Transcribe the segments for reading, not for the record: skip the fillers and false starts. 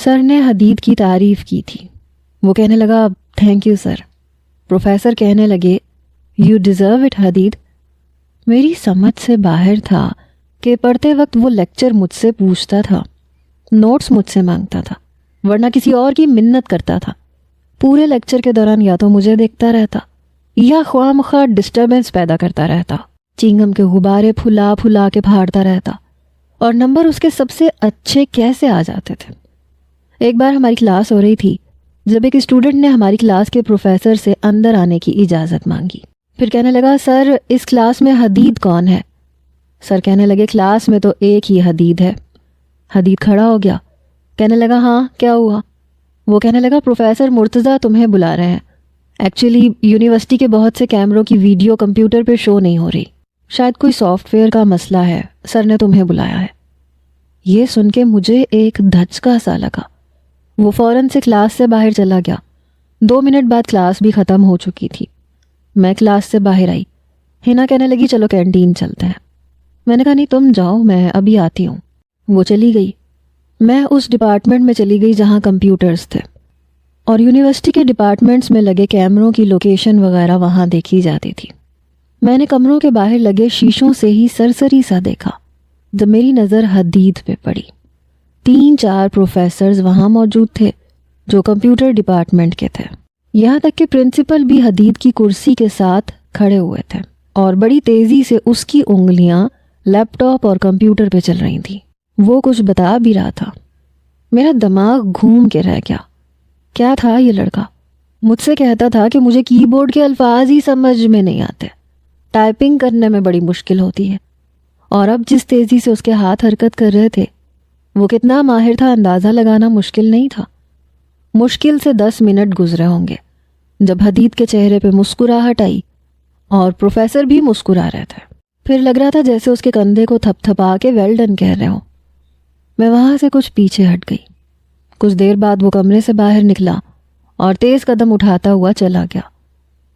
سر نے حدید کی تعریف کی تھی. وہ کہنے لگا تھینک یو سر. پروفیسر کہنے لگے یو ڈیزرو اٹ حدید. میری سمجھ سے باہر تھا کہ پڑھتے وقت وہ لیکچر مجھ سے پوچھتا تھا، نوٹس مجھ سے مانگتا تھا، ورنہ کسی اور کی منت کرتا تھا. پورے لیکچر کے دوران یا تو مجھے دیکھتا رہتا یا خواہ مخواہ ڈسٹربنس پیدا کرتا رہتا، چنگم کے غبارے پھلا پھلا کے پھاڑتا رہتا، اور نمبر اس کے سب سے اچھے کیسے آ جاتے تھے. ایک بار ہماری کلاس ہو رہی تھی جب ایک اسٹوڈنٹ نے ہماری کلاس کے پروفیسر سے اندر آنے کی اجازت مانگی. پھر کہنے لگا سر اس کلاس میں حدید کون ہے؟ سر کہنے لگے کلاس میں تو ایک ہی حدید ہے. حدید کھڑا ہو گیا، کہنے لگا ہاں کیا ہوا؟ وہ کہنے لگا پروفیسر مرتضیٰ تمہیں بلا رہے ہیں. ایکچولی یونیورسٹی کے بہت سے کیمروں کی ویڈیو کمپیوٹر پہ شو نہیں ہو رہی، شاید کوئی سافٹ ویئر کا مسئلہ ہے، سر نے تمہیں بلایا ہے. یہ سن کے مجھے ایک دھچکا سا لگا. وہ فوراً سے کلاس سے باہر چلا گیا. 2 منٹ بعد کلاس بھی ختم ہو چکی تھی. میں کلاس سے باہر آئی. ہنا کہنے لگی چلو کینٹین چلتے ہیں. میں نے کہا نہیں تم جاؤ، میں ابھی آتی ہوں. وہ چلی گئی. میں اس ڈپارٹمنٹ میں چلی گئی جہاں کمپیوٹرز تھے، اور یونیورسٹی کے ڈپارٹمنٹس میں لگے کیمروں کی لوکیشن وغیرہ وہاں دیکھی جاتی تھی. میں نے کمروں کے باہر لگے شیشوں سے ہی سرسری سا دیکھا جب میری نظر حدید پہ پڑی. 3-4 پروفیسرز وہاں موجود تھے جو کمپیوٹر ڈپارٹمنٹ کے تھے. یہاں تک کہ پرنسپل بھی حدید کی کرسی کے ساتھ کھڑے ہوئے تھے، اور بڑی تیزی سے اس کی انگلیاں لیپ ٹاپ اور کمپیوٹر پہ چل رہی تھیں. وہ کچھ بتا بھی رہا تھا. میرا دماغ گھوم کے رہ گیا. کیا تھا یہ لڑکا؟ مجھ سے کہتا تھا کہ مجھے کی بورڈ کے الفاظ ہی سمجھ میں نہیں آتے، ٹائپنگ کرنے میں بڑی مشکل ہوتی ہے. اور اب جس تیزی سے اس کے ہاتھ حرکت کر رہے تھے وہ کتنا ماہر تھا اندازہ لگانا مشکل نہیں تھا. مشکل سے 10 منٹ گزرے ہوں گے جب حدید کے چہرے پہ مسکراہٹ آئی اور پروفیسر بھی مسکرا رہے تھے. پھر لگ رہا تھا جیسے اس کے کندھے کو تھپ تھپا کے ویل ڈن کہہ رہے ہوں. میں وہاں سے کچھ پیچھے ہٹ گئی. کچھ دیر بعد وہ کمرے سے باہر نکلا اور تیز قدم اٹھاتا ہوا چلا گیا.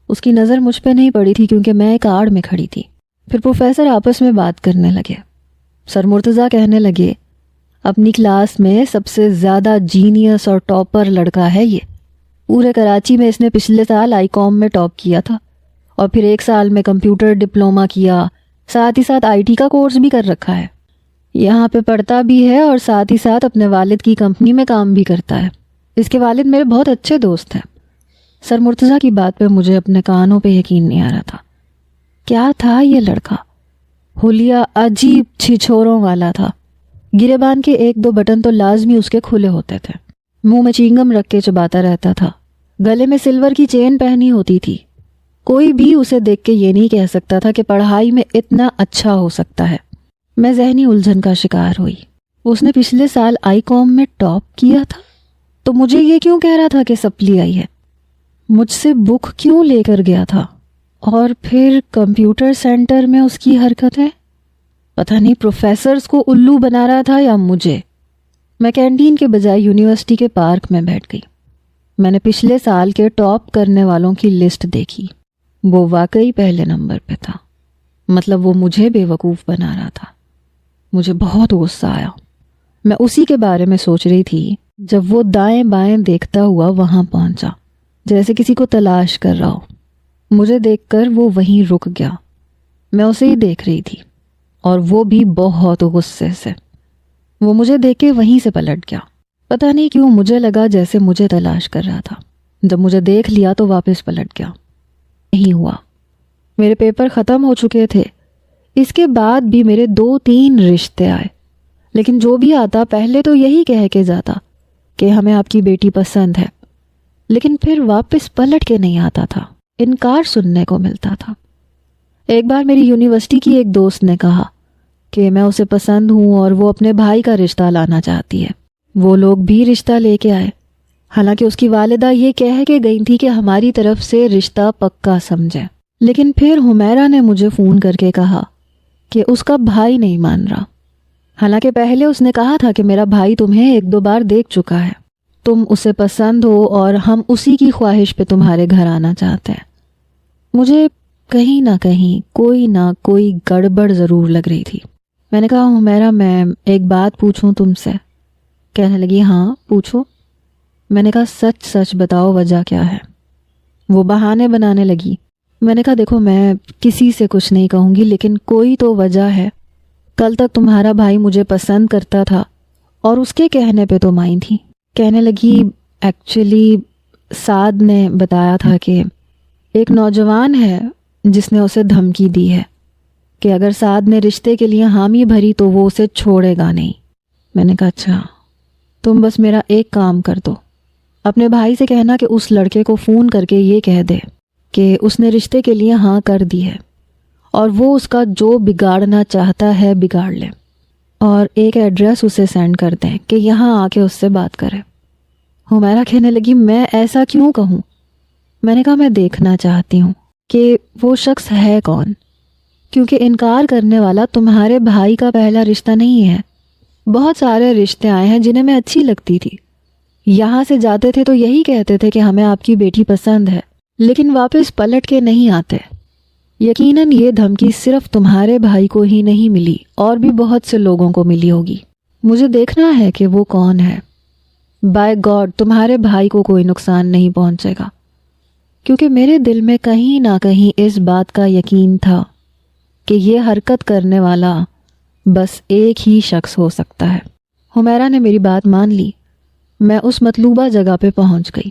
اس کی نظر مجھ پہ نہیں پڑی تھی کیونکہ میں ایک آڑ میں کھڑی تھی. پھر پروفیسر آپس میں بات کرنے لگے. سر مرتضیٰ کہنے لگے اپنی کلاس میں سب سے زیادہ جینیس اور ٹاپر لڑکا ہے یہ. پورے کراچی میں اس نے پچھلے سال آئی کام میں ٹاپ کیا تھا، اور پھر 1 سال میں کمپیوٹر ڈپلومہ کیا، ساتھ ہی ساتھ IT کا کورس بھی کر رکھا ہے. یہاں پہ پڑھتا بھی ہے اور ساتھ ہی ساتھ اپنے والد کی کمپنی میں کام بھی کرتا ہے. اس کے والد میرے بہت اچھے دوست ہیں. سر مرتضیٰ کی بات پہ مجھے اپنے کانوں پہ یقین نہیں آ رہا تھا. کیا تھا یہ لڑکا؟ حلیہ عجیب چھچھوروں والا تھا. گریبان کے 1-2 بٹن تو لازمی اس کے کھلے ہوتے تھے. منہ میں چینگم رکھ کے چباتا رہتا تھا. گلے میں سلور کی چین پہنی ہوتی تھی. کوئی بھی اسے دیکھ کے یہ نہیں کہہ سکتا تھا کہ پڑھائی میں اتنا اچھا ہو سکتا ہے. میں ذہنی الجھن کا شکار ہوئی. اس نے پچھلے سال آئی کام میں ٹاپ کیا تھا تو مجھے یہ کیوں کہہ رہا تھا کہ سپلی آئی ہے؟ مجھ سے بک کیوں لے کر گیا تھا؟ اور پھر کمپیوٹر سینٹر میں اس کی حرکتیں، پتہ نہیں پروفیسرز کو الو بنا رہا تھا یا مجھے. میں کینٹین کے بجائے یونیورسٹی کے پارک میں بیٹھ گئی. میں نے پچھلے سال کے ٹاپ کرنے والوں کی لسٹ دیکھی. وہ واقعی پہلے نمبر پہ تھا. مطلب وہ مجھے بے وقوف بنا رہا تھا. مجھے بہت غصہ آیا. میں اسی کے بارے میں سوچ رہی تھی جب وہ دائیں بائیں دیکھتا ہوا وہاں پہنچا، جیسے کسی کو تلاش کر رہا ہو. مجھے دیکھ کر وہ وہیں رک گیا. میں اسے ہی دیکھ رہی تھی اور وہ بھی بہت غصے سے. وہ مجھے دیکھ کے وہیں سے پلٹ گیا. پتہ نہیں کیوں مجھے لگا جیسے مجھے تلاش کر رہا تھا. جب مجھے دیکھ لیا تو واپس پلٹ گیا. نہیں ہوا. میرے پیپر ختم ہو چکے تھے. اس کے بعد بھی میرے 2-3 رشتے آئے، لیکن جو بھی آتا پہلے تو یہی کہہ کے جاتا کہ ہمیں آپ کی بیٹی پسند ہے، لیکن پھر واپس پلٹ کے نہیں آتا تھا. انکار سننے کو ملتا تھا. ایک بار میری یونیورسٹی کی ایک دوست نے کہا کہ میں اسے پسند ہوں اور وہ اپنے بھائی کا رشتہ لانا چاہتی ہے. وہ لوگ بھی رشتہ لے کے آئے، حالانکہ اس کی والدہ یہ کہہ کے گئی تھی کہ ہماری طرف سے رشتہ پکا سمجھے. لیکن پھر حمیرہ نے مجھے فون کر کے کہا کہ اس کا بھائی نہیں مان رہا، حالانکہ پہلے اس نے کہا تھا کہ میرا بھائی تمہیں 1-2 بار دیکھ چکا ہے، تم اسے پسند ہو اور ہم اسی کی خواہش پہ تمہارے گھر آنا چاہتے ہیں. مجھے کہیں نہ کہیں کوئی نہ کوئی گڑبڑ ضرور لگ رہی تھی. میں نے کہا حمیرہ میں ایک بات پوچھوں تم سے، کہنے لگی ہاں پوچھو۔ میں نے کہا سچ سچ بتاؤ وجہ کیا ہے؟ وہ بہانے بنانے لگی۔ میں نے کہا دیکھو میں کسی سے کچھ نہیں کہوں گی لیکن کوئی تو وجہ ہے۔ کل تک تمہارا بھائی مجھے پسند کرتا تھا اور اس کے کہنے پہ تم آئی تھی۔ کہنے لگی ایکچولی سعد نے بتایا تھا کہ ایک نوجوان ہے جس نے اسے دھمکی دی ہے کہ اگر سعد نے رشتے کے لیے حامی بھری تو وہ اسے چھوڑے گا نہیں۔ میں نے کہا اچھا، تم بس میرا ایک کام کر دو، اپنے بھائی سے کہنا کہ اس لڑکے کو فون کر کے یہ کہہ دے کہ اس نے رشتے کے لیے ہاں کر دی ہے اور وہ اس کا جو بگاڑنا چاہتا ہے بگاڑ لے، اور ایک ایڈریس اسے سینڈ کر دیں کہ یہاں آ کے اس سے بات کرے۔ ہمیرا کہنے لگی میں ایسا کیوں کہوں؟ میں نے کہا میں دیکھنا چاہتی ہوں کہ وہ شخص ہے کون، کیونکہ انکار کرنے والا تمہارے بھائی کا پہلا رشتہ نہیں ہے۔ بہت سارے رشتے آئے ہیں جنہیں میں اچھی لگتی تھی، یہاں سے جاتے تھے تو یہی کہتے تھے کہ ہمیں آپ کی بیٹی پسند ہے، لیکن واپس پلٹ کے نہیں آتے۔ یقیناً یہ دھمکی صرف تمہارے بھائی کو ہی نہیں ملی، اور بھی بہت سے لوگوں کو ملی ہوگی۔ مجھے دیکھنا ہے کہ وہ کون ہے۔ بائی گاڈ تمہارے بھائی کو کوئی نقصان نہیں پہنچے گا، کیونکہ میرے دل میں کہیں نہ کہیں اس بات کا یقین تھا کہ یہ حرکت کرنے والا بس ایک ہی شخص ہو سکتا ہے۔ ہمیرا نے میری بات مان لی۔ میں اس مطلوبہ جگہ پہ پہنچ گئی۔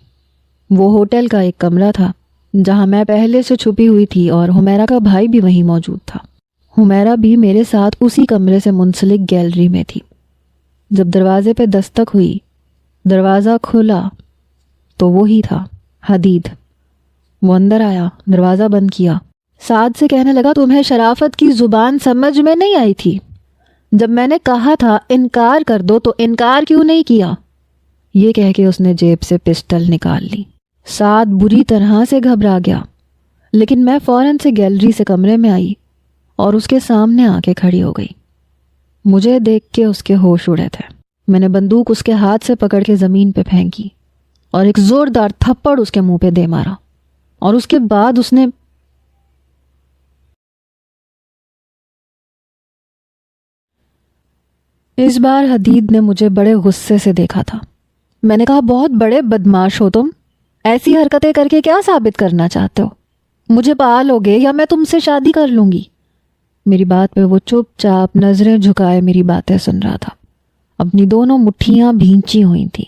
وہ ہوٹل کا ایک کمرہ تھا جہاں میں پہلے سے چھپی ہوئی تھی، اور ہمیرا کا بھائی بھی وہیں موجود تھا۔ ہمیرا بھی میرے ساتھ اسی کمرے سے منسلک گیلری میں تھی۔ جب دروازے پہ دستک ہوئی، دروازہ کھلا تو وہی تھا، حدید۔ وہ اندر آیا، دروازہ بند کیا، سعد سے کہنے لگا تمہیں شرافت کی زبان سمجھ میں نہیں آئی تھی؟ جب میں نے کہا تھا انکار کر دو تو انکار کیوں نہیں کیا؟ یہ کہہ کے اس نے جیب سے پسٹل نکال لی۔ سعد بری طرح سے گھبرا گیا، لیکن میں فوراً سے گیلری سے کمرے میں آئی اور اس کے سامنے آ کے کھڑی ہو گئی۔ مجھے دیکھ کے اس کے ہوش اڑے تھے۔ میں نے بندوق اس کے ہاتھ سے پکڑ کے زمین پہ پھینکی اور ایک زوردار تھپڑ اس کے منہ پہ دے مارا، اور اس کے بعد اس نے اس بار حدید نے مجھے بڑے غصے سے دیکھا تھا۔ میں نے کہا بہت بڑے بدماش ہو تم، ایسی حرکتیں کر کے کیا ثابت کرنا چاہتے ہو؟ مجھے پا لو گے یا میں تم سے شادی کر لوں گی؟ میری بات پہ وہ چپ چاپ نظریں جھکائے میری باتیں سن رہا تھا، اپنی دونوں مٹھیاں بھینچی ہوئی تھی۔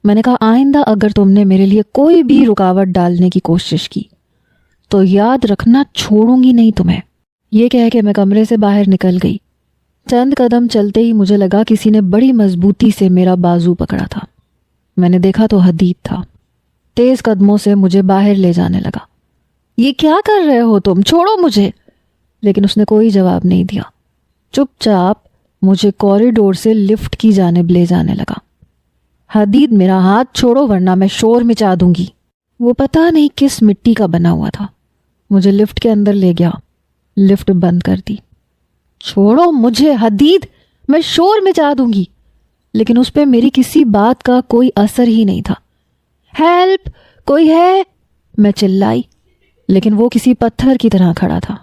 میں نے کہا آئندہ اگر تم نے میرے لیے کوئی بھی رکاوٹ ڈالنے کی کوشش کی تو یاد رکھنا چھوڑوں گی نہیں تمہیں۔ یہ کہہ کے میں کمرے سے باہر نکل گئی۔ چند قدم چلتے ہی مجھے لگا کسی نے بڑی مضبوطی سے میرا بازو پکڑا تھا۔ میں نے دیکھا تو حدید تھا، تیز قدموں سے مجھے باہر لے جانے لگا۔ یہ کیا کر رہے ہو تم؟ چھوڑو مجھے۔ لیکن اس نے کوئی جواب نہیں دیا، چپ چاپ مجھے کوریڈور سے لفٹ کی جانب لے جانے لگا۔ حدید میرا ہاتھ چھوڑو ورنہ میں شور مچا دوں گی۔ وہ پتہ نہیں کس مٹی کا بنا ہوا تھا، مجھے لفٹ کے اندر لے گیا، لفٹ بند کر دی۔ چھوڑو مجھے حدید، میں شور مچا دوں گی۔ لیکن اس پہ میری کسی بات کا کوئی اثر ہی نہیں تھا۔ ہیلپ، کوئی ہے؟ میں چلائی، لیکن وہ کسی پتھر کی طرح کھڑا تھا۔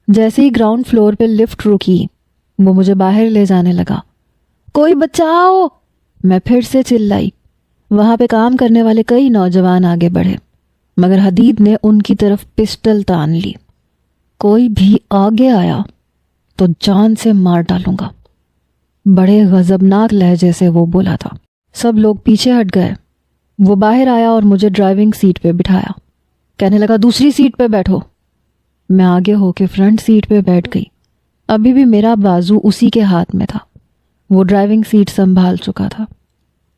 جیسے ہی گراؤنڈ فلور پہ لفٹ رکی، وہ مجھے باہر لے جانے لگا۔ کوئی بچاؤ! میں پھر سے چلائی۔ وہاں پہ کام کرنے والے کئی نوجوان آگے بڑھے، مگر حدید نے ان کی طرف پسٹل تان لی۔ کوئی بھی آگے آیا تو جان سے مار ڈالوں گا، بڑے غضبناک لہجے سے وہ بولا تھا۔ سب لوگ پیچھے ہٹ گئے۔ وہ باہر آیا اور مجھے ڈرائیونگ سیٹ پہ بٹھایا، کہنے لگا دوسری سیٹ پہ بیٹھو۔ میں آگے ہو کے فرنٹ سیٹ پہ بیٹھ گئی۔ ابھی بھی میرا بازو اسی کے ہاتھ میں تھا، وہ ڈرائیونگ سیٹ سنبھال چکا تھا۔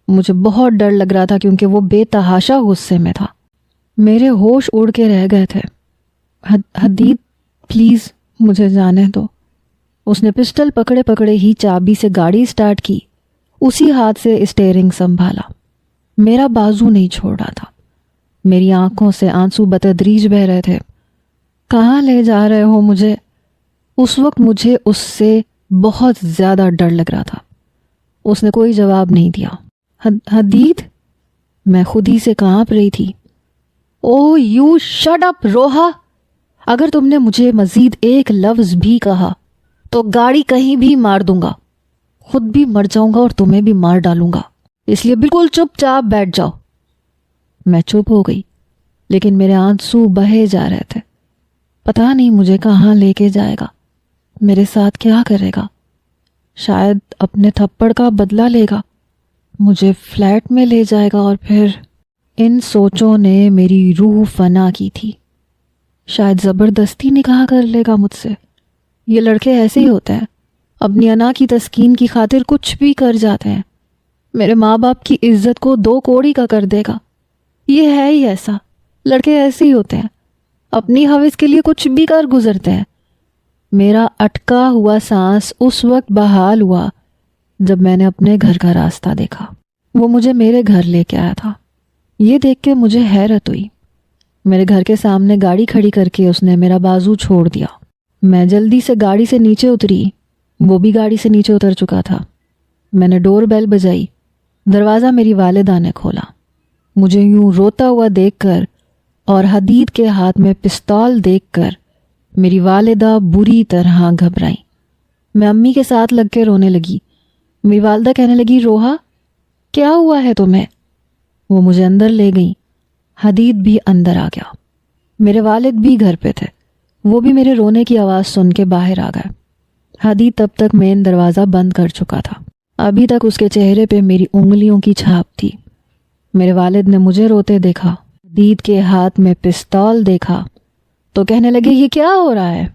مجھے بہت ڈر لگ رہا تھا کیونکہ وہ بے تحاشا غصے میں تھا۔ میرے ہوش اڑ کے رہ گئے تھے۔ حدید پلیز مجھے جانے دو۔ اس نے پسٹل پکڑے پکڑے ہی چابی سے گاڑی سٹارٹ کی، اسی ہاتھ سے اسٹیئرنگ سنبھالا۔ میرا بازو نہیں چھوڑ رہا تھا، میری آنکھوں سے آنسو بتدریج بہہ رہے تھے۔ کہاں لے جا رہے ہو مجھے؟ اس وقت مجھے اس سے بہت زیادہ ڈر لگ رہا تھا۔ اس نے کوئی جواب نہیں دیا۔ حدید، میں خود ہی سے کانپ رہی تھی۔ او یو شٹ اپ روحا، اگر تم نے مجھے مزید ایک لفظ بھی کہا تو گاڑی کہیں بھی مار دوں گا، خود بھی مر جاؤں گا اور تمہیں بھی مار ڈالوں گا۔ اس لیے بالکل چپ چاپ بیٹھ جاؤ۔ میں چپ ہو گئی، لیکن میرے آنسو بہے جا رہے تھے۔ پتہ نہیں مجھے کہاں لے کے جائے گا، میرے ساتھ کیا کرے گا، شاید اپنے تھپڑ کا بدلہ لے گا، مجھے فلیٹ میں لے جائے گا، اور پھر ان سوچوں نے میری روح فنا کی تھی۔ شاید زبردستی نکاح کر لے گا مجھ سے۔ یہ لڑکے ایسے ہی ہوتے ہیں، اپنی انا کی تسکین کی خاطر کچھ بھی کر جاتے ہیں۔ میرے ماں باپ کی عزت کو 2 کوڑی کا کر دے گا۔ یہ ہے ہی ایسا، لڑکے ایسے ہی ہوتے ہیں، اپنی حوث کے لیے کچھ بھی کر گزرتے ہیں۔ میرا اٹکا ہوا سانس اس وقت بحال ہوا جب میں نے اپنے گھر کا راستہ دیکھا۔ وہ مجھے میرے گھر لے کے آیا تھا۔ یہ دیکھ کے مجھے حیرت ہوئی۔ میرے گھر کے سامنے گاڑی کھڑی کر کے اس نے میرا بازو چھوڑ دیا۔ میں جلدی سے گاڑی سے نیچے اتری، وہ بھی گاڑی سے نیچے اتر چکا تھا۔ میں نے ڈور بیل بجائی، دروازہ میری والدہ نے کھولا۔ مجھے یوں روتا ہوا دیکھ کر اور حدید کے ہاتھ میں پستول دیکھ کر میری والدہ بری طرح گھبرائیں۔ میں امی کے ساتھ لگ کے رونے لگی۔ میری والدہ کہنے لگی، روحا کیا ہوا ہے تمہیں؟ وہ مجھے اندر لے گئیں۔ حدید بھی اندر آ گیا۔ میرے والد بھی گھر پہ تھے، وہ بھی میرے رونے کی آواز سن کے باہر آ گئے۔ حدید تب تک مین دروازہ بند کر چکا تھا۔ ابھی تک اس کے چہرے پہ میری انگلیوں کی چھاپ تھی۔ میرے والد نے مجھے روتے دیکھا، حدید کے ہاتھ میں پستول دیکھا تو کہنے لگے، یہ کیا ہو رہا ہے؟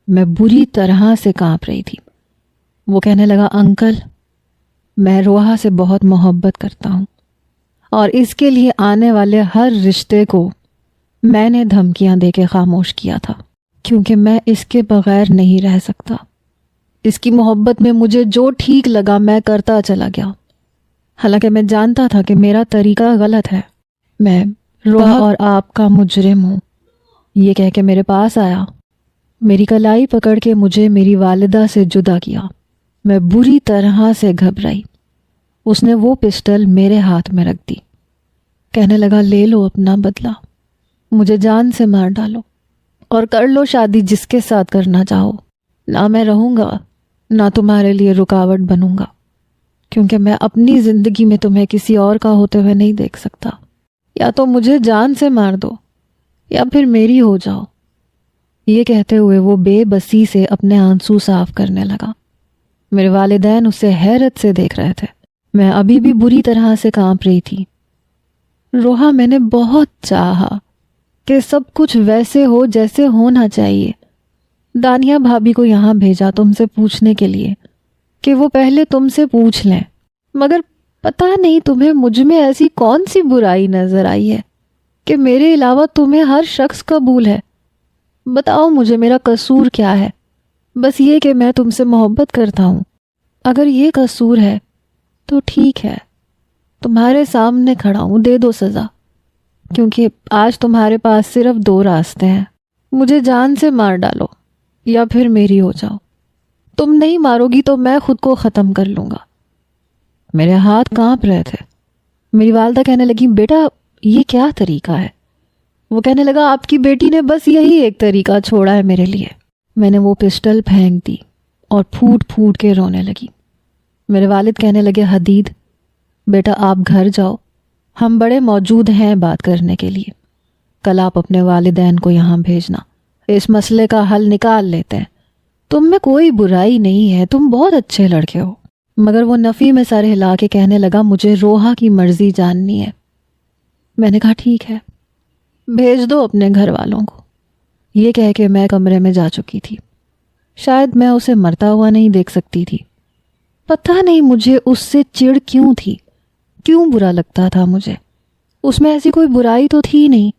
میں بری طرح سے کانپ رہی تھی۔ وہ کہنے لگا، انکل میں روحا سے بہت محبت کرتا ہوں، اور اس کے لیے آنے والے ہر رشتے کو میں نے دھمکیاں دے کے خاموش کیا تھا، کیونکہ میں اس کے بغیر نہیں رہ سکتا۔ اس کی محبت میں مجھے جو ٹھیک لگا میں کرتا چلا گیا، حالانکہ میں جانتا تھا کہ میرا طریقہ غلط ہے۔ میں روحا اور آپ کا مجرم ہوں، یہ کہہ کے میرے پاس آیا، میری کلائی پکڑ کے مجھے میری والدہ سے جدا کیا۔ میں بری طرح سے گھبرائی۔ اس نے وہ پسٹل میرے ہاتھ میں رکھ دی، کہنے لگا، لے لو اپنا بدلہ، مجھے جان سے مار ڈالو اور کر لو شادی جس کے ساتھ کرنا چاہو۔ نہ میں رہوں گا، نہ تمہارے لیے رکاوٹ بنوں گا، کیونکہ میں اپنی زندگی میں تمہیں کسی اور کا ہوتے ہوئے نہیں دیکھ سکتا۔ یا تو مجھے جان سے مار دو یا پھر میری ہو جاؤ۔ یہ کہتے ہوئے وہ بے بسی سے اپنے آنسو صاف کرنے لگا۔ میرے والدین اسے حیرت سے دیکھ رہے تھے۔ میں ابھی بھی بری طرح سے کانپ رہی تھی۔ روحا، میں نے بہت چاہا کہ سب کچھ ویسے ہو جیسے ہونا چاہیے۔ دانیہ بھابھی کو یہاں بھیجا تم سے پوچھنے کے لیے کہ وہ پہلے تم سے پوچھ لیں، مگر پتہ نہیں تمہیں مجھ میں ایسی کون سی برائی نظر آئی ہے کہ میرے علاوہ تمہیں ہر شخص قبول ہے۔ بتاؤ مجھے میرا قصور کیا ہے؟ بس یہ کہ میں تم سے محبت کرتا ہوں۔ اگر یہ قصور ہے تو ٹھیک ہے، تمہارے سامنے کھڑا ہوں، دے دو سزا، کیونکہ آج تمہارے پاس صرف 2 راستے ہیں، مجھے جان سے مار ڈالو یا پھر میری ہو جاؤ۔ تم نہیں مارو گی تو میں خود کو ختم کر لوں گا۔ میرے ہاتھ کانپ رہے تھے۔ میری والدہ کہنے لگی، بیٹا یہ کیا طریقہ ہے؟ وہ کہنے لگا، آپ کی بیٹی نے بس یہی ایک طریقہ چھوڑا ہے میرے لیے۔ میں نے وہ پسٹل پھینک دی اور پھوٹ پھوٹ کے رونے لگی۔ میرے والد کہنے لگے، حدید بیٹا آپ گھر جاؤ، ہم بڑے موجود ہیں بات کرنے کے لیے۔ کل آپ اپنے والدین کو یہاں بھیجنا، اس مسئلے کا حل نکال لیتے ہیں۔ تم میں کوئی برائی نہیں ہے، تم بہت اچھے لڑکے ہو۔ مگر وہ نفی میں سر ہلا کے کہنے لگا، مجھے روحا کی مرضی جاننی ہے۔ میں نے کہا، ٹھیک ہے، بھیج دو اپنے گھر والوں کو۔ یہ کہہ کے میں کمرے میں جا چکی تھی۔ شاید میں اسے مرتا ہوا نہیں دیکھ سکتی تھی۔ پتہ نہیں مجھے اس سے چڑ کیوں تھی، کیوں برا لگتا تھا مجھے۔ اس میں ایسی کوئی برائی تو تھی نہیں۔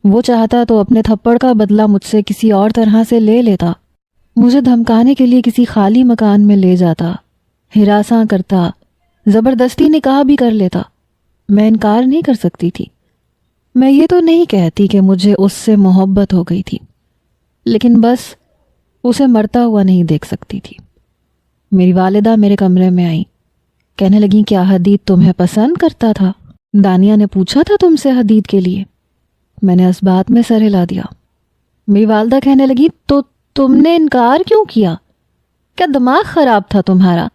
وہ چاہتا تو اپنے تھپڑ کا بدلہ مجھ سے کسی اور طرح سے لے لیتا، مجھے دھمکانے کے لیے کسی خالی مکان میں لے جاتا، ہراساں کرتا، زبردستی نکاح بھی کر لیتا۔ میں انکار نہیں کر سکتی تھی۔ میں یہ تو نہیں کہتی کہ مجھے اس سے محبت ہو گئی تھی، لیکن بس اسے مرتا ہوا نہیں دیکھ سکتی تھی۔ میری والدہ میرے کمرے میں آئی، کہنے لگیں، کیا حدید تمہیں پسند کرتا تھا؟ دانیہ نے پوچھا تھا تم سے حدید کے لیے؟ میں نے اس بات میں سر ہلا دیا۔ میری والدہ کہنے لگی، تو تم نے انکار کیوں کیا؟ کیا دماغ خراب تھا تمہارا؟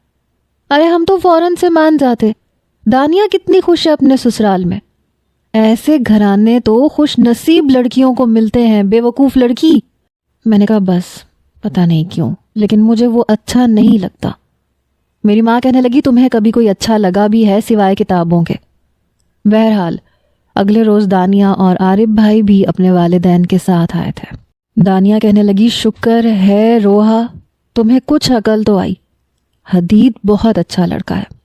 ارے ہم تو فوراً سے مان جاتے، دانیہ کتنی خوش ہے اپنے سسرال میں. ایسے گھرانے تو خوش نصیب لڑکیوں کو ملتے ہیں، بے وقوف لڑکی. میں نے کہا بس، پتہ نہیں کیوں لیکن مجھے وہ اچھا نہیں لگتا. میری ماں کہنے لگی تمہیں کبھی کوئی اچھا لگا بھی ہے سوائے کتابوں کے؟ بہرحال اگلے روز دانیہ اور عارف بھائی بھی اپنے والدین کے ساتھ آئے تھے. دانیہ کہنے لگی شکر ہے روحا تمہیں کچھ عقل تو آئی. حدید بہت اچھا لڑکا ہے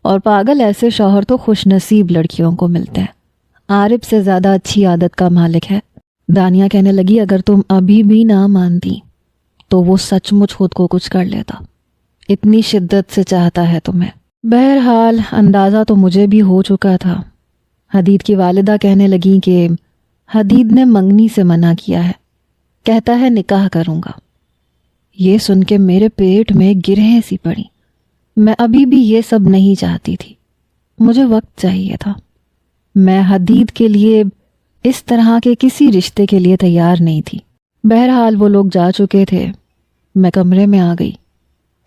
اور پاگل ایسے شوہر تو خوش نصیب لڑکیوں کو ملتے ہیں. عارف سے زیادہ اچھی عادت کا مالک ہے. دانیہ کہنے لگی اگر تم ابھی بھی نہ مانتی تو وہ سچ مچ خود کو کچھ کر لیتا، اتنی شدت سے چاہتا ہے تمہیں. بہرحال اندازہ تو مجھے بھی ہو چکا تھا. حدید کی والدہ کہنے لگیں کہ حدید نے منگنی سے منع کیا ہے، کہتا ہے نکاح کروں گا. یہ سن کے میرے پیٹ میں گرہیں سی پڑی. میں ابھی بھی یہ سب نہیں چاہتی تھی، مجھے وقت چاہیے تھا. میں حدید کے لیے اس طرح کے کسی رشتے کے لیے تیار نہیں تھی. بہرحال وہ لوگ جا چکے تھے. میں کمرے میں آ گئی.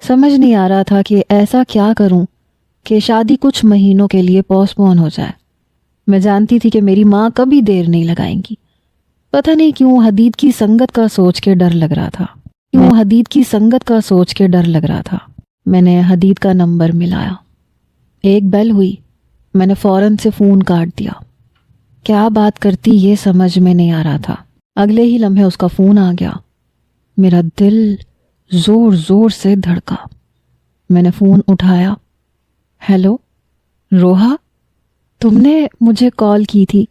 سمجھ نہیں آ رہا تھا کہ ایسا کیا کروں کہ شادی کچھ مہینوں کے لیے پوسٹ پون ہو جائے. میں جانتی تھی کہ میری ماں کبھی دیر نہیں لگائیں گی. پتہ نہیں کیوں حدید کی سنگت کا سوچ کے ڈر لگ رہا تھا. میں نے حدید کا نمبر ملایا. ایک بیل ہوئی. میں نے فوراً سے فون کاٹ دیا. کیا بات کرتی یہ سمجھ میں نہیں آ رہا تھا. اگلے ہی لمحے اس کا فون آ گیا. میرا دل زور زور سے دھڑکا. میں نے فون اٹھایا. ہیلو روحا، تم نے مجھے کال کی تھی؟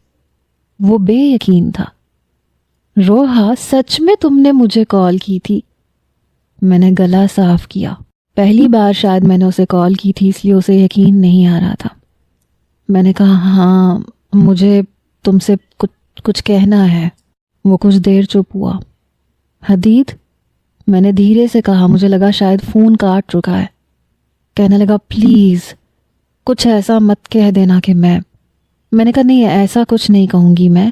وہ بے یقین تھا. روحا سچ میں تم نے مجھے کال کی تھی؟ میں نے گلا صاف کیا. پہلی بار شاید میں نے اسے کال کی تھی اس لیے اسے یقین نہیں آ رہا تھا. میں نے کہا ہاں مجھے تم سے کچھ کہنا ہے. وہ کچھ دیر چپ ہوا. حدید، میں نے دھیرے سے کہا. مجھے لگا شاید فون کاٹ چکا ہے. کہنے لگا پلیز کچھ ایسا مت کہہ دینا کہ میں نے کہا نہیں ایسا کچھ نہیں کہوں گی. میں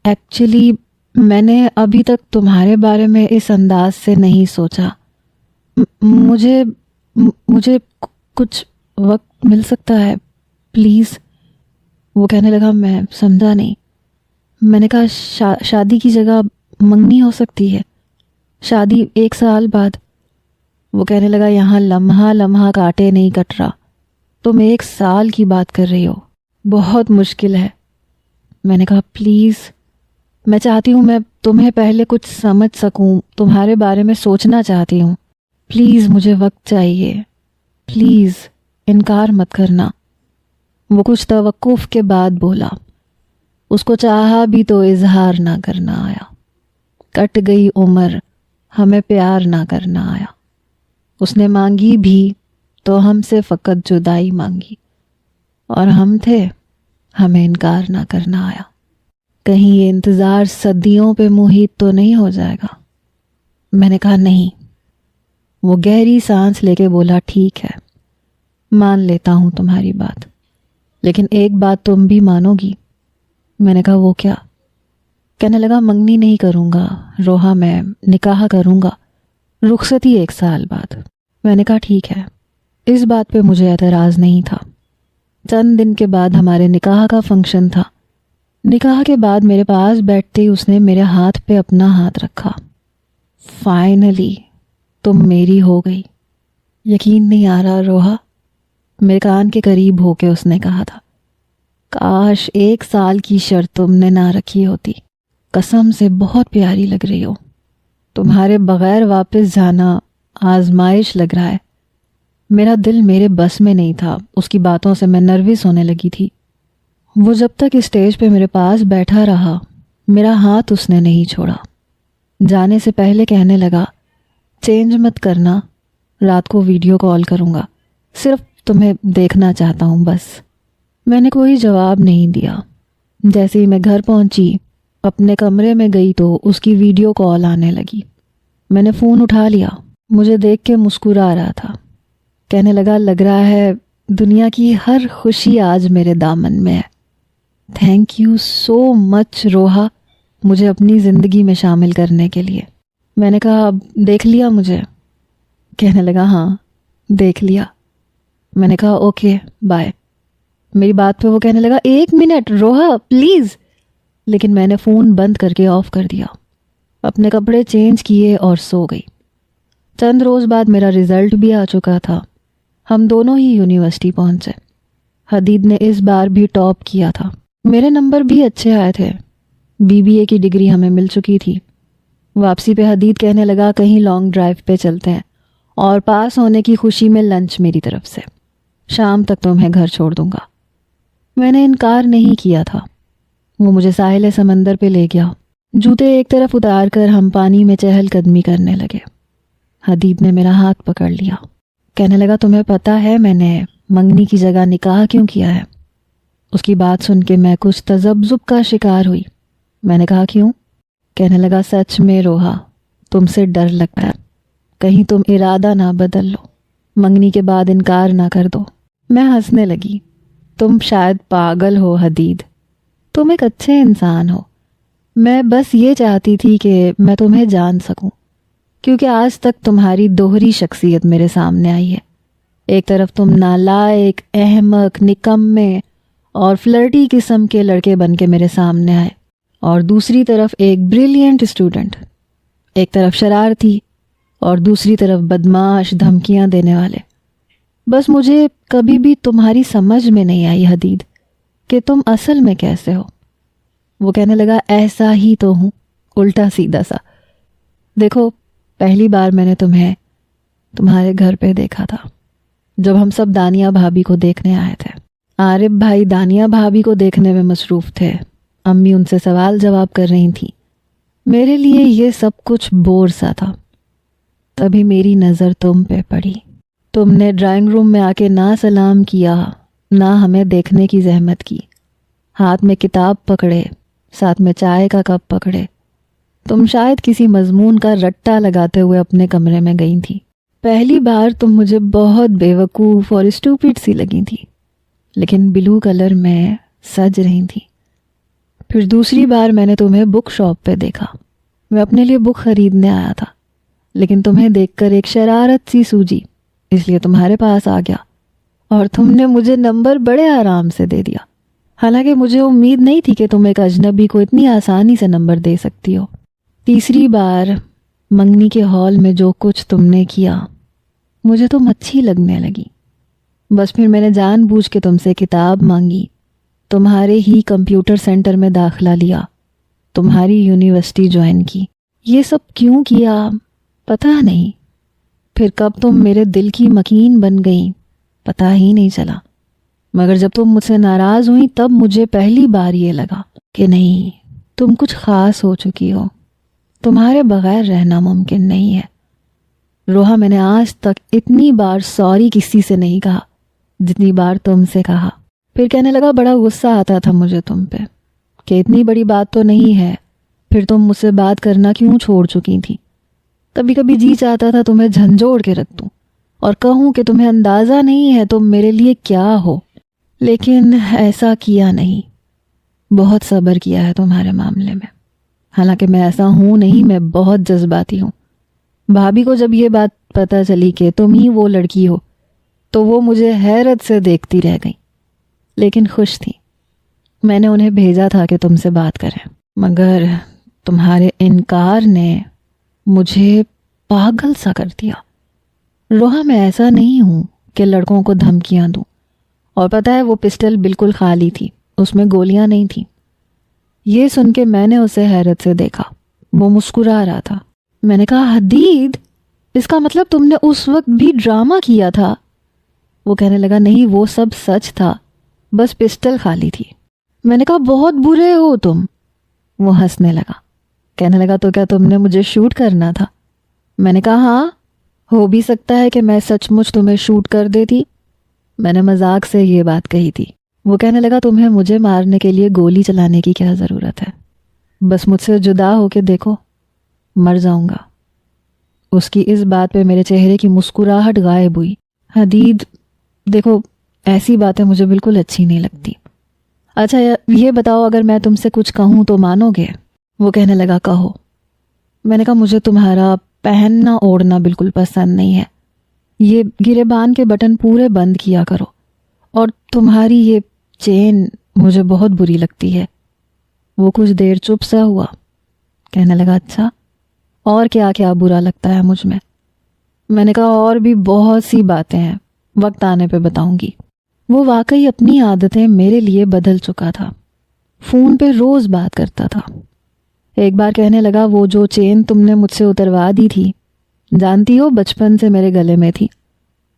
ایکچولی میں نے ابھی تک تمہارے بارے میں اس انداز سے نہیں سوچا. مجھے کچھ وقت مل سکتا ہے پلیز؟ وہ کہنے لگا میں سمجھا نہیں. میں نے کہا شادی کی جگہ منگنی ہو سکتی ہے، شادی 1 سال بعد. وہ کہنے لگا یہاں لمحہ لمحہ کاٹے نہیں کٹ رہا. تم 1 سال کی بات کر رہی ہو، بہت مشکل ہے. میں نے کہا پلیز میں چاہتی ہوں میں تمہیں پہلے کچھ سمجھ سکوں، تمہارے بارے میں سوچنا چاہتی ہوں. پلیز مجھے وقت چاہیے، پلیز انکار مت کرنا. وہ کچھ توقف کے بعد بولا. اس کو چاہا بھی تو اظہار نہ کرنا آیا. کٹ گئی عمر ہمیں پیار نہ کرنا آیا. اس نے مانگی بھی تو ہم سے فقط جدائی مانگی، اور ہم تھے ہمیں انکار نہ کرنا آیا. کہیں یہ انتظار صدیوں پہ محیط تو نہیں ہو جائے گا؟ میں نے کہا نہیں. وہ گہری سانس لے کے بولا ٹھیک ہے مان لیتا ہوں تمہاری بات، لیکن ایک بات تم بھی مانو گی. میں نے کہا وہ کیا؟ کہنے لگا منگنی نہیں کروں گا روحا، میں نکاح کروں گا، رخصتی 1 سال بعد. میں نے کہا ٹھیک ہے. اس بات پہ مجھے اعتراض نہیں تھا. چند دن کے بعد ہمارے نکاح کا فنکشن تھا. نکاح کے بعد میرے پاس بیٹھتے ہی اس نے میرے ہاتھ پہ اپنا ہاتھ رکھا. فائنلی تم میری ہو گئی. یقین نہیں آ رہا روحا، میرے کان کے قریب ہو کے اس نے کہا تھا. کاش 1 سال کی شرط تم نے نہ رکھی ہوتی. قسم سے بہت پیاری لگ رہی ہو. تمہارے بغیر واپس جانا آزمائش لگ رہا ہے. میرا دل میرے بس میں نہیں تھا. اس کی باتوں سے میں نروس ہونے لگی تھی. وہ جب تک اسٹیج پہ میرے پاس بیٹھا رہا میرا ہاتھ اس نے نہیں چھوڑا. جانے سے پہلے کہنے لگا چینج مت کرنا، رات کو ویڈیو کال کروں گا، صرف تمہیں دیکھنا چاہتا ہوں بس. میں نے کوئی جواب نہیں دیا. جیسے ہی میں گھر پہنچی اپنے کمرے میں گئی تو اس کی ویڈیو کال آنے لگی. میں نے فون اٹھا لیا. مجھے دیکھ کے مسکرا رہا تھا. کہنے لگا لگ رہا ہے دنیا کی ہر خوشی آج میرے دامن میں ہے. تھینک یو سو مچ روحا مجھے اپنی زندگی میں شامل کرنے کے لیے. میں نے کہا اب دیکھ لیا مجھے؟ کہنے لگا ہاں دیکھ لیا. میں نے کہا اوکے بائے. میری بات پہ وہ کہنے لگا 1 منٹ روحا پلیز، لیکن میں نے فون بند کر کے آف کر دیا، اپنے کپڑے چینج کیے اور سو گئی۔ چند روز بعد میرا رزلٹ بھی آ چکا تھا، ہم دونوں ہی یونیورسٹی پہنچے۔ حدید نے اس بار بھی ٹاپ کیا تھا، میرے نمبر بھی اچھے آئے تھے، BBA کی ڈگری ہمیں مل چکی تھی۔ واپسی پہ حدید کہنے لگا کہیں لانگ ڈرائیو پہ چلتے ہیں اور پاس ہونے کی خوشی میں لنچ میری طرف سے، شام تک تمہیں گھر چھوڑ دوں گا۔ میں نے انکار نہیں کیا تھا۔ وہ مجھے ساحل سمندر پہ لے گیا، جوتے ایک طرف اتار کر ہم پانی میں چہل قدمی کرنے لگے۔ حدید نے میرا ہاتھ پکڑ لیا، کہنے لگا تمہیں پتہ ہے میں نے منگنی کی جگہ نکاح کیوں کیا ہے؟ اس کی بات سن کے میں کچھ تذبذب کا شکار ہوئی۔ میں نے کہا کیوں؟ کہنے لگا سچ میں روحا تم سے ڈر لگتا ہے، کہیں تم ارادہ نہ بدل لو، منگنی کے بعد انکار نہ کر دو۔ میں ہنسنے لگی، تم شاید پاگل ہو حدید، تم ایک اچھے انسان ہو، میں بس یہ چاہتی تھی کہ میں تمہیں جان سکوں، کیونکہ آج تک تمہاری دوہری شخصیت میرے سامنے آئی ہے۔ ایک طرف تم نالائق، احمق، نکمے اور فلرٹی قسم کے لڑکے بن کے میرے سامنے آئے، اور دوسری طرف ایک بریلینٹ اسٹوڈنٹ، ایک طرف شرارتی اور دوسری طرف بدماش، دھمکیاں دینے والے۔ بس مجھے کبھی بھی تمہاری سمجھ میں نہیں آئی حدید کہ تم اصل میں کیسے ہو۔ وہ کہنے لگا ایسا ہی تو ہوں، الٹا سیدھا سا۔ دیکھو پہلی بار میں نے تمہیں تمہارے گھر پہ دیکھا تھا، جب ہم سب دانیہ بھابھی کو دیکھنے آئے تھے۔ عارف بھائی دانیہ بھابھی کو دیکھنے میں مصروف تھے، امی ان سے سوال جواب کر رہی تھیں، میرے لیے یہ سب کچھ بور سا تھا۔ تبھی میری نظر تم پہ پڑی، تم نے ڈرائنگ روم میں آ کے نہ سلام کیا، نہ ہمیں دیکھنے کی زحمت کی، ہاتھ میں کتاب پکڑے، ساتھ میں چائے کا کپ پکڑے۔ تم شاید کسی مضمون کا رٹا لگاتے ہوئے اپنے کمرے میں گئی تھی۔ پہلی بار تم مجھے بہت بے وقوف اور اسٹوپڈ سی لگی تھی، لیکن بلو کلر میں سج رہی تھی۔ پھر دوسری بار میں نے تمہیں بک شاپ پہ دیکھا، میں اپنے لیے بک خریدنے آیا تھا، لیکن تمہیں دیکھ کر ایک شرارت سی سوجی، اس لیے تمہارے پاس آ گیا، اور تم نے مجھے نمبر بڑے آرام سے دے دیا، حالانکہ مجھے امید نہیں تھی کہ تم ایک اجنبی کو اتنی آسانی سے نمبر دے سکتی ہو۔ تیسری بار منگنی کے ہال میں جو کچھ تم نے کیا، مجھے تم اچھی لگنے لگی۔ بس پھر میں نے جان بوجھ کے تم سے کتاب مانگی، تمہارے ہی کمپیوٹر سینٹر میں داخلہ لیا، تمہاری یونیورسٹی جوائن کی۔ یہ سب کیوں کیا پتہ نہیں، پھر کب تم میرے دل کی مکین بن گئیں پتہ ہی نہیں چلا، مگر جب تم مجھ سے ناراض ہوئی تب مجھے پہلی بار یہ لگا کہ نہیں، تم کچھ خاص ہو چکی ہو، تمہارے بغیر رہنا ممکن نہیں ہے۔ روحا میں نے آج تک اتنی بار سوری کسی سے نہیں کہا جتنی بار تم سے کہا۔ پھر کہنے لگا بڑا غصہ آتا تھا مجھے تم پہ کہ اتنی بڑی بات تو نہیں ہے، پھر تم مجھ سے بات کرنا کیوں چھوڑ چکی تھی؟ کبھی کبھی جی چاہتا تھا تمہیں جھنجھوڑ کے رکھ دوں اور کہوں کہ تمہیں اندازہ نہیں ہے تم میرے لیے کیا ہو، لیکن ایسا کیا نہیں۔ بہت صبر کیا ہے تمہارے معاملے میں، حالانکہ میں ایسا ہوں نہیں، میں بہت جذباتی ہوں۔ بھابھی کو جب یہ بات پتہ چلی کہ تم ہی وہ لڑکی ہو تو وہ مجھے حیرت سے دیکھتی رہ گئی، لیکن خوش تھی۔ میں نے انہیں بھیجا تھا کہ تم سے بات کریں، مگر تمہارے انکار نے مجھے پاگل سا کر دیا۔ روحا میں ایسا نہیں ہوں کہ لڑکوں کو دھمکیاں دوں، اور پتہ ہے وہ پسٹل بالکل خالی تھی، اس میں گولیاں نہیں تھیں۔ یہ سن کے میں نے اسے حیرت سے دیکھا، وہ مسکرا رہا تھا۔ میں نے کہا حدید، اس کا مطلب تم نے اس وقت بھی ڈرامہ کیا تھا؟ وہ کہنے لگا نہیں، وہ سب سچ تھا، بس پسٹل خالی تھی۔ میں نے کہا بہت برے ہو تم۔ وہ ہنسنے لگا، کہنے لگا تو کیا تم نے مجھے شوٹ کرنا تھا؟ میں نے کہا ہاں، ہو بھی سکتا ہے کہ میں سچ مچ تمہیں شوٹ کر دیتی، میں نے مذاق سے یہ بات کہی تھی۔ وہ کہنے لگا تمہیں مجھے مارنے کے لیے گولی چلانے کی کیا ضرورت ہے، بس مجھ سے جدا ہو کے دیکھو، مر جاؤں گا۔ اس کی اس بات پہ میرے چہرے کی مسکراہٹ غائب ہوئی۔ حدید دیکھو، ایسی باتیں مجھے بالکل اچھی نہیں لگتی۔ اچھا یہ بتاؤ، اگر میں تم سے کچھ کہوں تو مانو گے؟ وہ کہنے لگا کہو۔ میں نے کہا مجھے تمہارا پہننا اوڑھنا بالکل پسند نہیں ہے، یہ گریبان کے بٹن پورے بند کیا کرو، اور تمہاری یہ چین مجھے بہت بری لگتی ہے۔ وہ کچھ دیر چپ سا ہوا، کہنے لگا اچھا، اور کیا کیا برا لگتا ہے مجھ میں؟ میں نے کہا اور بھی بہت سی باتیں ہیں، وقت آنے پہ بتاؤں گی۔ وہ واقعی اپنی عادتیں میرے لیے بدل چکا تھا، فون پہ روز بات کرتا تھا۔ ایک بار کہنے لگا وہ جو چین تم نے مجھ سے اتروا دی تھی، جانتی ہو بچپن سے میرے گلے میں تھی،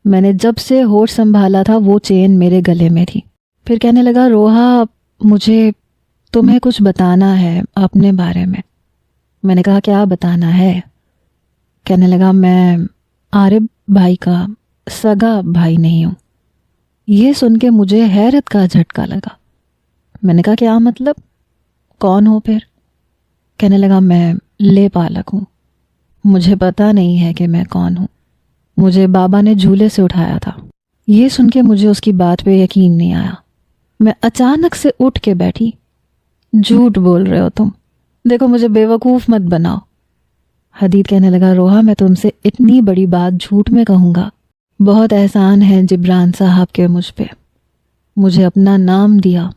میں نے جب سے ہوش سنبھالا تھا وہ چین میرے گلے میں تھی۔ پھر کہنے لگا روحا مجھے تمہیں کچھ بتانا ہے اپنے بارے میں۔ میں نے کہا کیا بتانا ہے؟ کہنے لگا میں عارب بھائی کا سگا بھائی نہیں ہوں۔ یہ سن کے مجھے حیرت کا جھٹکا لگا۔ میں نے کہا کیا مطلب؟ کون ہو پھر؟ کہنے لگا میں لے پالک ہوں، مجھے پتا نہیں ہے کہ میں کون ہوں، مجھے بابا نے جھولے سے اٹھایا تھا۔ یہ سن کے مجھے اس کی بات پہ یقین نہیں آیا۔ میں اچانک سے اٹھ کے بیٹھی۔ جھوٹ بول رہے ہو تم، دیکھو مجھے بے وقوف مت بناؤ۔ حدید کہنے لگا روحا میں تم سے اتنی بڑی بات جھوٹ میں کہوں گا؟ بہت احسان ہے جبران صاحب کے مجھ پہ، مجھے اپنا نام دیا،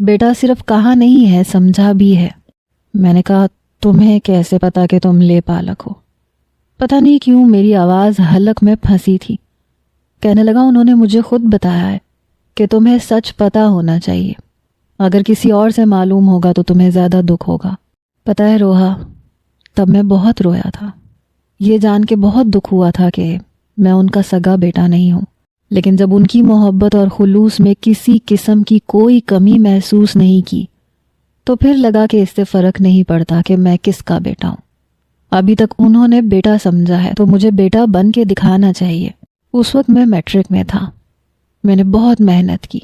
بیٹا صرف کہا نہیں ہے سمجھا بھی ہے۔ میں نے کہا تمہیں کیسے پتا کہ تم لے پالک ہو؟ پتہ نہیں کیوں میری آواز حلق میں پھنسی تھی۔ کہنے لگا انہوں نے مجھے خود بتایا ہے کہ تمہیں سچ پتا ہونا چاہیے، اگر کسی اور سے معلوم ہوگا تو تمہیں زیادہ دکھ ہوگا۔ پتہ ہے روحا، تب میں بہت رویا تھا، یہ جان کے بہت دکھ ہوا تھا کہ میں ان کا سگا بیٹا نہیں ہوں، لیکن جب ان کی محبت اور خلوص میں کسی قسم کی کوئی کمی محسوس نہیں کی تو پھر لگا کہ اس سے فرق نہیں پڑتا کہ میں کس کا بیٹا ہوں۔ ابھی تک انہوں نے بیٹا سمجھا ہے تو مجھے بیٹا بن کے دکھانا چاہیے۔ اس وقت میں میٹرک میں تھا، میں نے بہت محنت کی،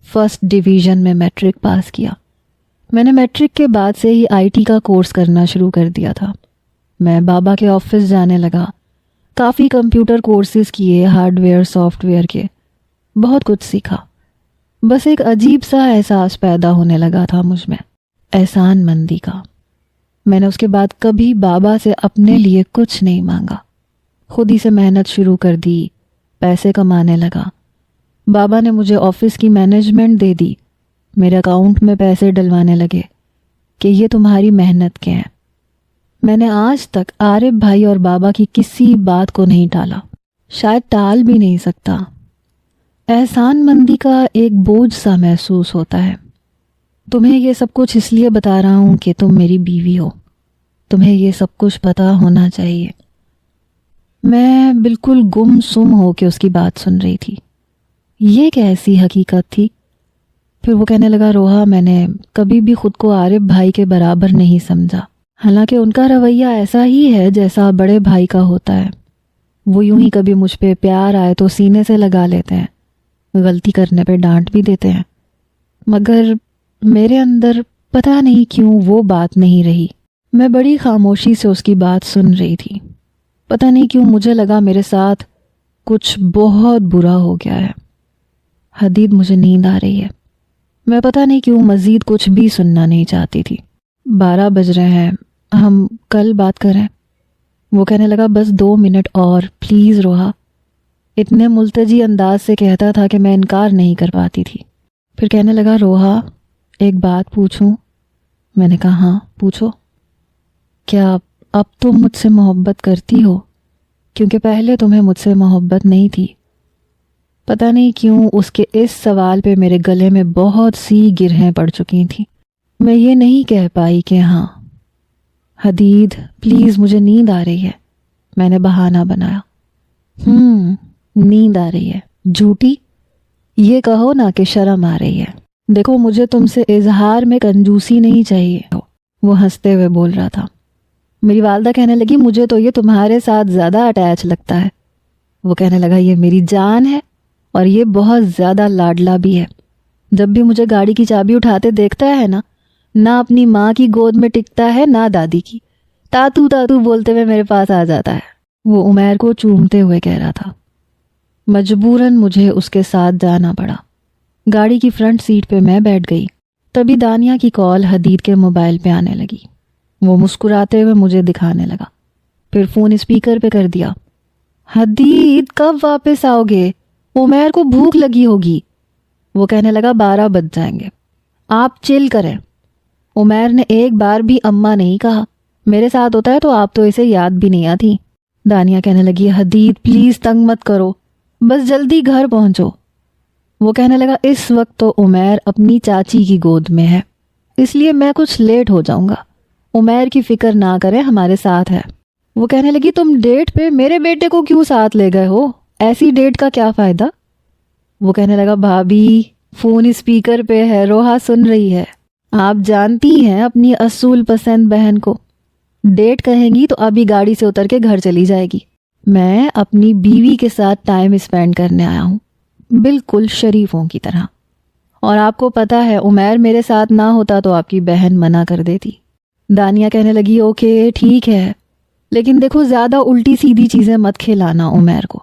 فرسٹ ڈویژن میں میٹرک پاس کیا۔ میں نے میٹرک کے بعد سے ہی IT کا کورس کرنا شروع کر دیا تھا۔ میں بابا کے آفس جانے لگا، کافی کمپیوٹر کورسز کیے، ہارڈ ویئر سافٹ ویئر کے، بہت کچھ سیکھا۔ بس ایک عجیب سا احساس پیدا ہونے لگا تھا مجھ میں، احسان مندی کا۔ میں نے اس کے بعد کبھی بابا سے اپنے لیے کچھ نہیں مانگا، خود ہی سے محنت شروع کر دی، پیسے کمانے لگا۔ بابا نے مجھے آفس کی مینجمنٹ دے دی، میرے اکاؤنٹ میں پیسے ڈلوانے لگے کہ یہ تمہاری محنت کے ہیں۔ میں نے آج تک عارف بھائی اور بابا کی کسی بات کو نہیں ٹالا، شاید ٹال بھی نہیں سکتا۔ احسان مندی کا ایک بوجھ سا محسوس ہوتا ہے۔ تمہیں یہ سب کچھ اس لیے بتا رہا ہوں کہ تم میری بیوی ہو، تمہیں یہ سب کچھ پتا ہونا چاہیے۔ میں بالکل گم سم ہو کے اس کی بات سن رہی تھی۔ یہ کیسی حقیقت تھی؟ پھر وہ کہنے لگا روحا میں نے کبھی بھی خود کو عارف بھائی کے برابر نہیں سمجھا، حالانکہ ان کا رویہ ایسا ہی ہے جیسا بڑے بھائی کا ہوتا ہے۔ وہ یوں ہی کبھی مجھ پہ پیار آئے تو سینے سے لگا لیتے ہیں، غلطی کرنے پہ ڈانٹ بھی دیتے ہیں، مگر میرے اندر پتہ نہیں کیوں وہ بات نہیں رہی۔ میں بڑی خاموشی سے اس کی بات سن رہی تھی۔ پتہ نہیں کیوں مجھے لگا میرے ساتھ کچھ بہت برا ہو گیا ہے۔ حدید مجھے نیند آ رہی ہے، میں پتہ نہیں کیوں مزید کچھ بھی سننا نہیں چاہتی تھی۔ 12 بج رہے ہیں، ہم کل بات کریں؟ وہ کہنے لگا بس 2 منٹ اور پلیز روحا۔ اتنے ملتجی انداز سے کہتا تھا کہ میں انکار نہیں کر پاتی تھی۔ پھر کہنے لگا روحا ایک بات پوچھوں؟ میں نے کہا ہاں پوچھو۔ کیا اب تم مجھ سے محبت کرتی ہو؟ کیونکہ پہلے تمہیں مجھ سے محبت نہیں تھی۔ پتہ نہیں کیوں اس کے اس سوال پہ میرے گلے میں بہت سی گرہیں پڑ چکی تھیں۔ میں یہ نہیں کہہ پائی کہ ہاں۔ حدید پلیز مجھے نیند آ رہی ہے، میں نے بہانہ بنایا۔ نیند آ رہی ہے؟ جھوٹی، یہ کہو نا کہ شرم آ رہی ہے۔ دیکھو مجھے تم سے اظہار میں کنجوسی نہیں چاہیے، وہ ہنستے ہوئے بول رہا تھا۔ میری والدہ کہنے لگی مجھے تو یہ تمہارے ساتھ زیادہ اٹیچ لگتا ہے۔ وہ کہنے لگا یہ میری جان ہے اور یہ بہت زیادہ لاڈلا بھی ہے۔ جب بھی مجھے گاڑی کی چابی اٹھاتے دیکھتا ہے نا، نہ اپنی ماں کی گود میں ٹکتا ہے نہ دادی کی، تاتو تاتو بولتے ہوئے میرے پاس آ جاتا ہے۔ وہ عمیر کو چومتے ہوئے کہہ رہا تھا۔ مجبوراً مجھے اس کے ساتھ جانا پڑا۔ گاڑی کی فرنٹ سیٹ پہ میں بیٹھ گئی۔ تبھی دانیہ کی کال حدید کے موبائل پہ آنے لگی۔ وہ مسکراتے ہوئے مجھے دکھانے لگا، پھر فون اسپیکر پہ کر دیا۔ حدید کب واپس آؤ گے؟ عمیر کو بھوک لگی ہوگی۔ وہ کہنے لگا 12 بج جائیں گے، آپ چل کریں۔ عمیر نے ایک بار بھی اماں نہیں کہا، میرے ساتھ ہوتا ہے تو آپ تو اسے یاد بھی نہیں آتی۔ دانیہ کہنے لگی حدید پلیز تنگ مت کرو، بس جلدی گھر پہنچو۔ وہ کہنے لگا اس وقت تو عمیر اپنی چاچی کی گود میں ہے، اس لیے میں کچھ لیٹ ہو جاؤں گا، عمیر کی فکر نہ کریں ہمارے ساتھ ہے۔ وہ کہنے لگی تم ڈیٹ پہ میرے بیٹے کو کیوں ساتھ لے گئے ہو، ایسی ڈیٹ کا کیا فائدہ؟ وہ کہنے لگا بھابی فون اسپیکر پہ ہے، روحا سن رہی ہے، آپ جانتی ہیں اپنی اصول پسند بہن کو، ڈیٹ کہیں گی تو ابھی گاڑی سے اتر کے گھر چلی جائے گی۔ میں اپنی بیوی کے ساتھ ٹائم اسپینڈ کرنے آیا ہوں، بالکل شریفوں کی طرح، اور آپ کو پتا ہے عمیر میرے ساتھ نہ ہوتا تو آپ کی بہن منع کر دیتی۔ دانیہ کہنے لگی اوکے ٹھیک ہے، لیکن دیکھو زیادہ الٹی سیدھی چیزیں مت کھلانا عمیر کو۔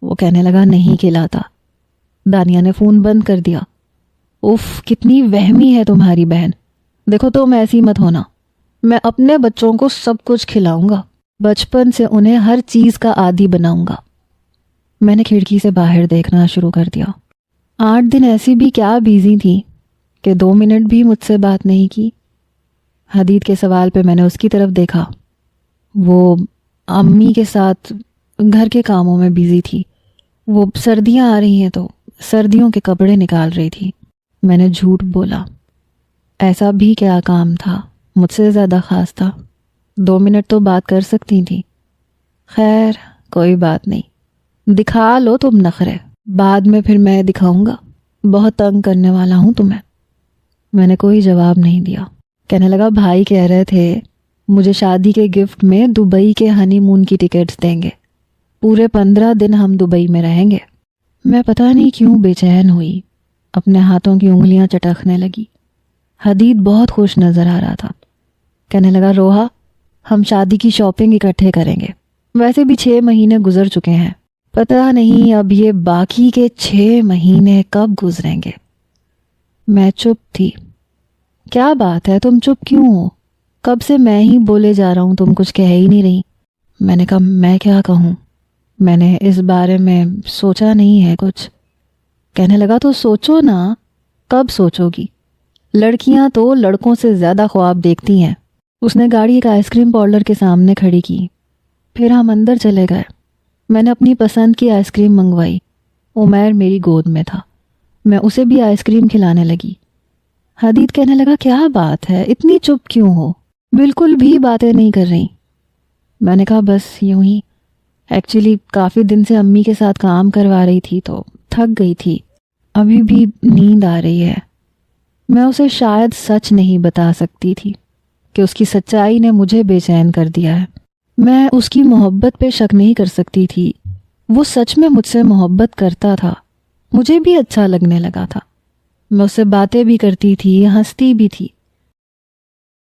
وہ کہنے لگا نہیں کھلاتا۔ دانیہ نے فون بند کر دیا۔ اف کتنی وہمی ہے تمہاری بہن، دیکھو تم ایسی مت ہونا، میں اپنے بچوں کو سب کچھ کھلاؤں گا، بچپن سے انہیں ہر چیز کا عادی بناؤں گا۔ میں نے کھڑکی سے باہر دیکھنا شروع کر دیا۔ 8 دن ایسی بھی کیا بیزی تھی کہ 2 منٹ بھی مجھ سے بات نہیں کی۔ حدید کے سوال پہ میں نے اس کی طرف دیکھا، وہ امی کے ساتھ گھر کے کاموں میں بیزی تھی، وہ سردیاں آ رہی ہیں تو سردیوں کے کپڑے نکال رہی تھی۔ میں نے جھوٹ بولا، ایسا بھی کیا کام تھا مجھ سے زیادہ خاص تھا، 2 منٹ تو بات کر سکتی تھی۔ خیر کوئی بات نہیں، دکھا لو تم نخرے، بعد میں پھر میں دکھاؤں گا، بہت تنگ کرنے والا ہوں تمہیں۔ میں نے کوئی جواب نہیں دیا۔ کہنے لگا بھائی کہہ رہے تھے مجھے شادی کے گفٹ میں دبئی کے ہنی مون کی ٹکٹس دیں گے، پورے 15 دن ہم دبئی میں رہیں گے۔ میں پتہ نہیں کیوں بے چین ہوئی، اپنے ہاتھوں کی انگلیاں چٹکنے لگی۔ حدید بہت خوش نظر آ رہا تھا۔ کہنے لگا روحا ہم شادی کی شاپنگ اکٹھے کریں گے، ویسے بھی 6 مہینے گزر چکے ہیں، پتہ نہیں اب یہ باقی کے 6 مہینے کب گزریں گے۔ میں چپ تھی۔ کیا بات ہے تم چپ کیوں ہو؟ کب سے میں ہی بولے جا رہا ہوں، تم کچھ کہہ ہی نہیں رہی۔ میں نے کہا میں کیا کہوں، میں نے اس بارے میں سوچا نہیں ہے کچھ۔ کہنے لگا تو سوچو نا، کب سوچو گی، لڑکیاں تو لڑکوں سے زیادہ خواب دیکھتی ہیں۔ اس نے گاڑی ایک آئس کریم پارلر کے سامنے کھڑی کی، پھر ہم اندر چلے گئے۔ میں نے اپنی پسند کی آئس کریم منگوائی۔ عمیر میری گود میں تھا، میں اسے بھی آئس کریم کھلانے لگی۔ حدید کہنے لگا کیا بات ہے اتنی چپ کیوں ہو، بالکل بھی باتیں نہیں کر رہی۔ میں نے کہا بس یوں ہی، ایکچولی کافی دن سے امی کے ساتھ کام کروا رہی تھی تو تھک گئی تھی، ابھی بھی نیند آ رہی ہے۔ میں اسے شاید سچ نہیں بتا سکتی تھی کہ اس کی سچائی نے مجھے بے چین کر دیا ہے۔ میں اس کی محبت پہ شک نہیں کر سکتی تھی، وہ سچ میں مجھ سے محبت کرتا تھا، مجھے بھی اچھا لگنے لگا تھا، میں اس سے باتیں بھی کرتی تھی، ہنستی بھی تھی۔